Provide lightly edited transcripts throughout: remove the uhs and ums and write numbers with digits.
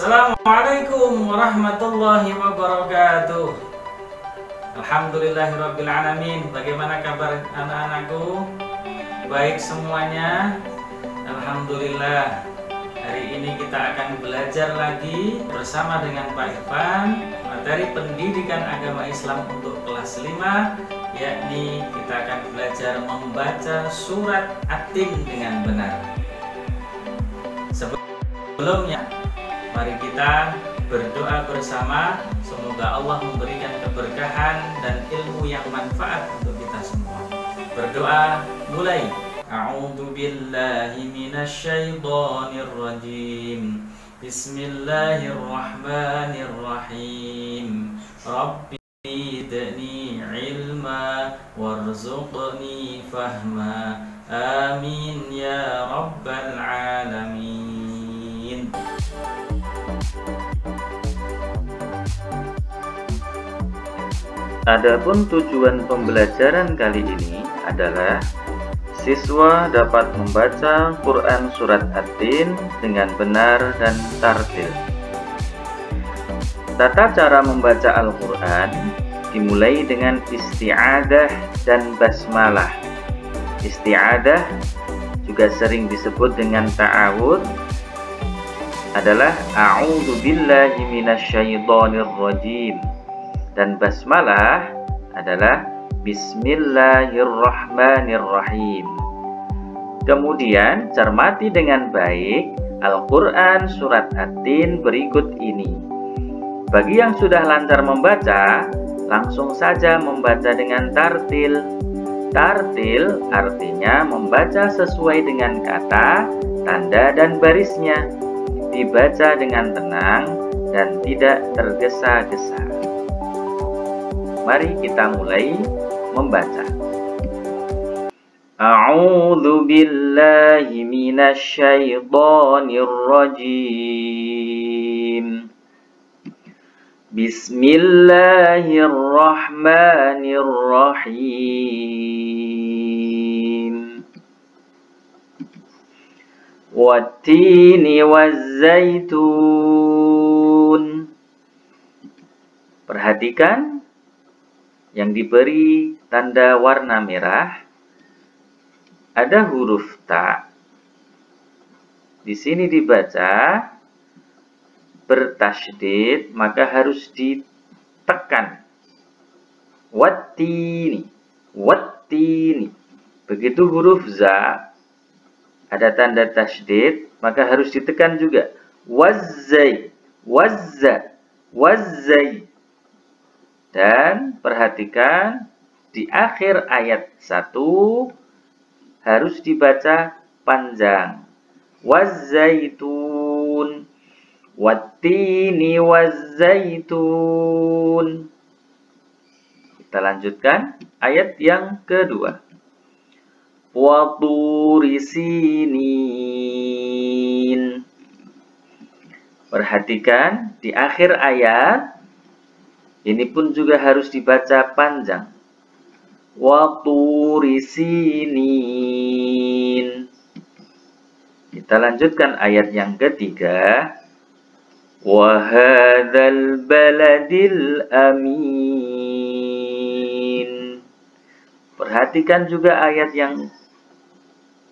Assalamualaikum warahmatullahi wabarakatuh. Alhamdulillahirabbil alamin. Bagaimana kabar anak-anakku? Baik semuanya. Alhamdulillah. Hari ini kita akan belajar lagi bersama dengan Pak Irfan materi pendidikan agama Islam untuk kelas 5, yakni kita akan belajar membaca surat At-Tin dengan benar. Sebelumnya, mari kita berdoa bersama. Semoga Allah memberikan keberkahan dan ilmu yang manfaat untuk kita semua. Berdoa mulai. A'udzu billahi minasy syaithanir rajim. Bismillahirrahmanirrahim. Rabbi zidni ilma warzuqni fahma. Amin ya rabbal alamin. Adapun tujuan pembelajaran kali ini adalah siswa dapat membaca Quran Surat At-Tin dengan benar dan tartil. Tata cara membaca Al-Quran dimulai dengan isti'adah dan basmalah. Isti'adah juga sering disebut dengan ta'awudz adalah a'udzu billahi minasyaitonir rajim, dan basmalah adalah bismillahirrahmanirrahim. Kemudian cermati dengan baik Al-Quran Surat At-Tin berikut ini. Bagi yang sudah lancar membaca, langsung saja membaca dengan tartil. Tartil artinya membaca sesuai dengan kata, tanda, dan barisnya. Dibaca dengan tenang dan tidak tergesa-gesa. Mari kita mulai membaca. A'udzu billahi minasy syaithanir rajim. Bismillahirrahmanirrahim. Wattini wazzaitun. Perhatikan yang diberi tanda warna merah ada huruf ta. Di sini dibaca bertasydid, maka harus ditekan. Wattini, wattini. Begitu huruf za ada tanda tasydid, maka harus ditekan juga. Wazzai, wazza, wazzai. Dan perhatikan di akhir ayat 1 harus dibaca panjang. Wazzaitun, wattini wazzaitun. Kita lanjutkan ayat yang kedua. Wa turi sinin. Perhatikan di akhir ayat ini pun juga harus dibaca panjang. Wa turi sinin. Kita lanjutkan ayat yang ketiga. Wa hadzal baladil amin. Perhatikan juga ayat yang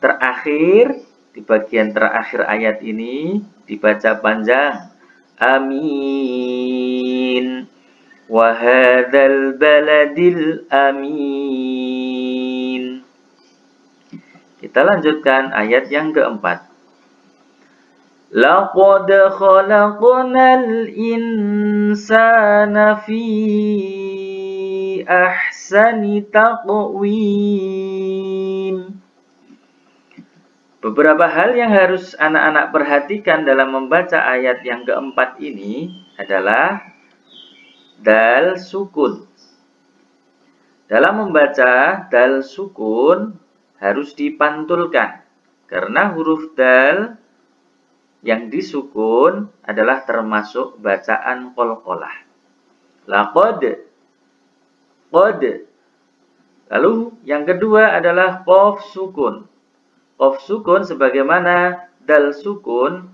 terakhir, di bagian terakhir ayat ini dibaca panjang. Amin. Wa hadzal baladil amin. Kita lanjutkan ayat yang keempat. Laqad khalaqnal insana fi ahsani taqwim. Beberapa hal yang harus anak-anak perhatikan dalam membaca ayat yang keempat ini adalah dal sukun. Dalam membaca dal sukun harus dipantulkan, karena huruf dal yang disukun adalah termasuk bacaan qalqalah. Laqad, qad. Lalu yang kedua adalah qaf sukun. Qaf sukun sebagaimana dal sukun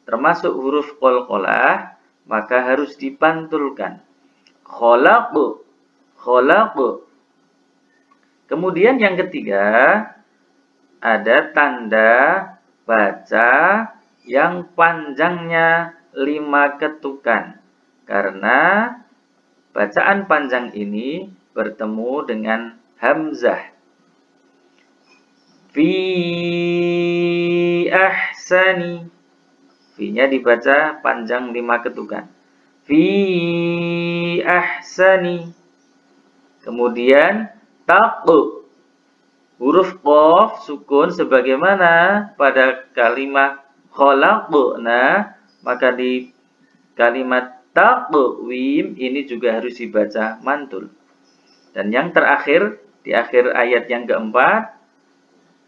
termasuk huruf qalqalah, maka harus dipantulkan. Khalaqu, khalaqu. Kemudian yang ketiga, ada tanda baca yang panjangnya 5 ketukan. Karena bacaan panjang ini bertemu dengan hamzah. Fi ahsani. Fi-nya dibaca panjang 5 ketukan. Fi ahsani. Kemudian taqu. Huruf qaf sukun sebagaimana pada kalimat khalaqna, maka di kalimat taqwim ini juga harus dibaca mantul. Dan yang terakhir, di akhir ayat yang keempat,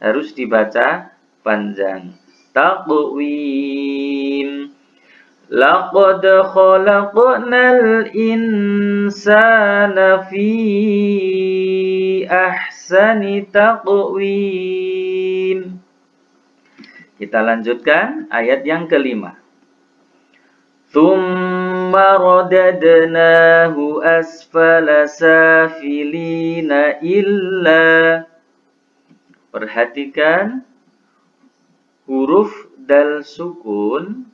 harus dibaca panjang. Taqwim. Laqad khalaqnal insana fi ahsani taqwim. Kita lanjutkan ayat yang kelima. Thumma radadnahu asfala safilina illa. Perhatikan huruf dal sukun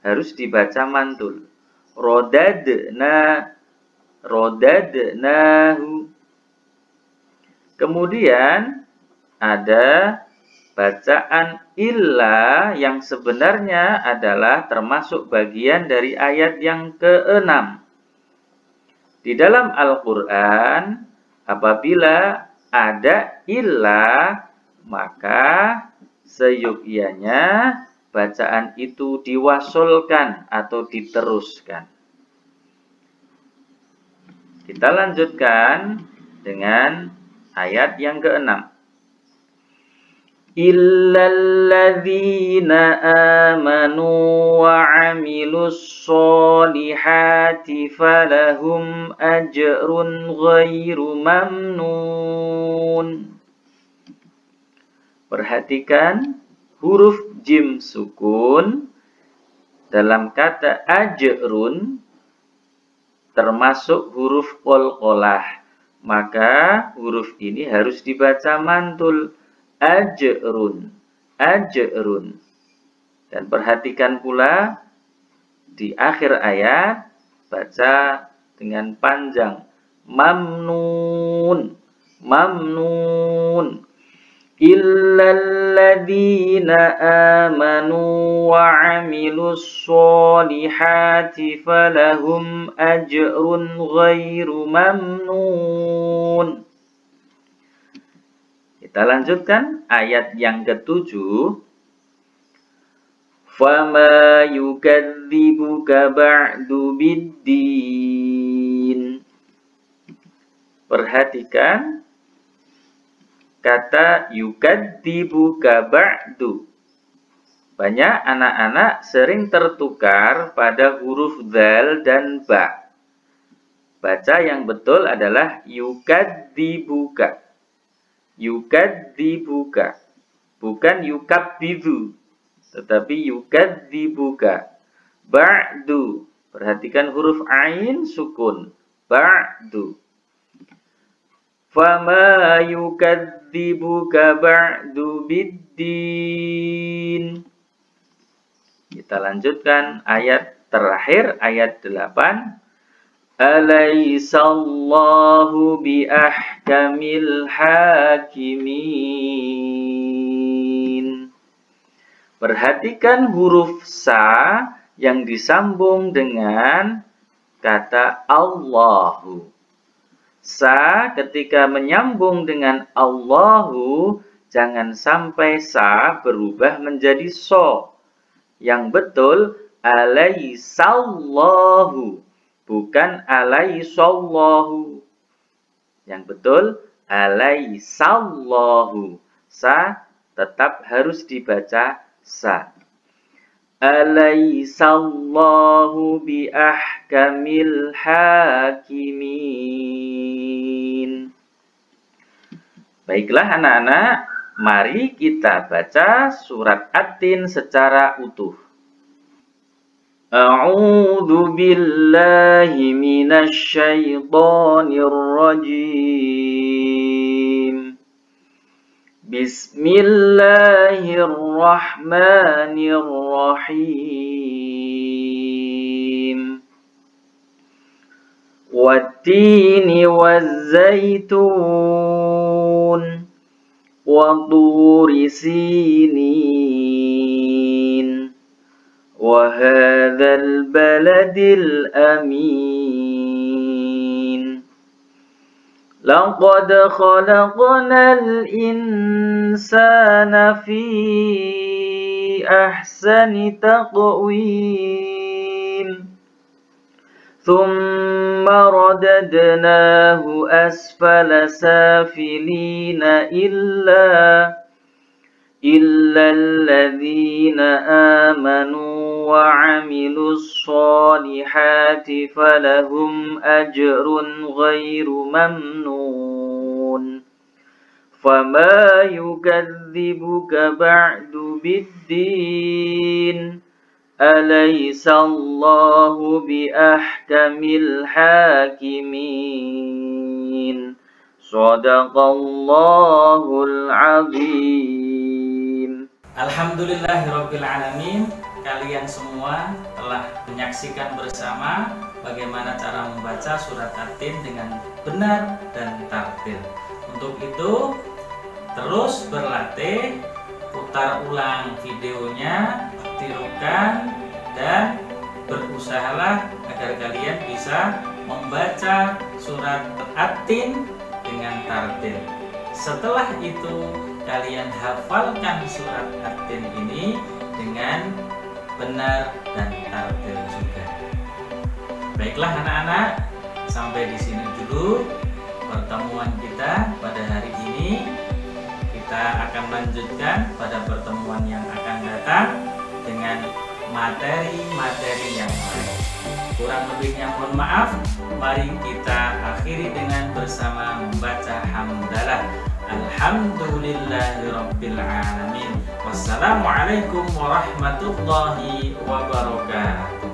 harus dibaca mantul. Rodadnahu. Kemudian ada bacaan illa yang sebenarnya adalah termasuk bagian dari ayat yang ke-6. Di dalam Al-Quran, apabila ada illa, maka seyogyanya bacaan itu diwasolkan atau diteruskan. Kita lanjutkan dengan ayat yang ke-6. Illalladzina amanu wa 'amilus sholihati falahum ajrun ghairu mamnun. Perhatikan huruf jim sukun dalam kata ajrun termasuk huruf qalqalah, maka huruf ini harus dibaca mantul. Ajrun, ajrun. Dan perhatikan pula di akhir ayat baca dengan panjang. Mamnun, mamnun. Illalladzina amanu wa 'amilus sholihati falahum ajrun ghairu mamnun. Kita lanjutkan ayat yang ke-7. Fama yukadzibuka ba'du biddin. Perhatikan kata yukadzibuka ba'du. Banyak anak-anak sering tertukar pada huruf dzal dan ba. Baca yang betul adalah yukadzibuka. Yukadzibuka, bukan yukabbidu, tetapi yukadzibuka. Ba'du, perhatikan huruf ain sukun. Ba'du. Fama yukadzibuka ba'du biddin. Kita lanjutkan ayat terakhir, ayat 8. Alaisallahu biahkamil hakimin. Perhatikan huruf sa yang disambung dengan kata Allahu. Sa ketika menyambung dengan Allahu, jangan sampai sa berubah menjadi so. Yang betul, alaisallahu. Bukan alaisallahu. Yang betul alaisallahu. Sa tetap harus dibaca sa. Alaisallahu biahkamil hakimin. Baiklah anak-anak, Mari kita baca surat At-Tin secara utuh. A'udzu billahi minasy syaithanir rajim. Bismillahirrahmanirrahim. Wat-tini waz-zaitun wa turi sinin wa hadzal baladil amin. Laqad khalaqnal insana fi ahsani taqwim. Thumma radadnahu asfala safilina illa alladhina amanu wa 'amilus solihati falahum ajrun ghairu mamnun. Fama yukadzibuka ba'du biddin. Alaisallahu biahkamil hakimin. Shadaqallahul azim. Alhamdulillahirabbil alamin. Kalian semua telah menyaksikan bersama bagaimana cara membaca surat At-Tin dengan benar dan tartil. Untuk itu terus berlatih, putar ulang videonya, tirukan, dan berusahalah agar kalian bisa membaca surat At-Tin dengan tartil. Setelah itu kalian hafalkan surat At-Tin ini dengan benar dan tartil juga. Baiklah anak-anak, sampai di sini dulu pertemuan kita pada hari ini. Kita akan lanjutkan pada pertemuan yang akan datang dengan materi-materi yang lain. Kurang lebihnya mohon maaf. Mari kita akhiri dengan bersama membaca hamdalah. Alhamdulillahirabbil alamin. Wassalamualaikum warahmatullahi wabarakatuh.